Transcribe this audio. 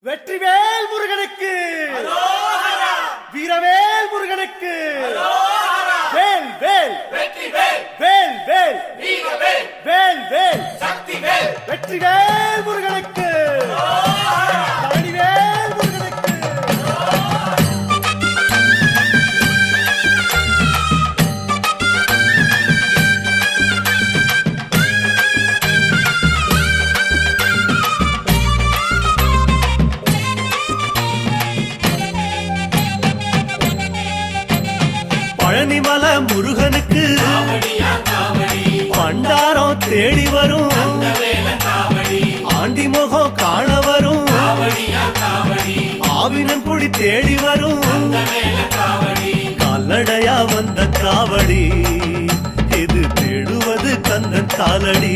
வெற்றிவேல் முருகனுக்கு, வீரவேல் முருகனுக்கு, வேல் வேல் வேல் வேல் வேல் வேல் வெற்றிவேல் முருகனுக்கு, பழனிவேல் முருகனுக்கு. பழனிமலை முருகனுக்கு பண்டாரம் தேடி வரும், ஆண்டி முகம் காண வரும், ஆவினங்குடி தேடி வரும், கால்நடையா வந்த காவடி இது தேடுவது கந்தன் காலடி.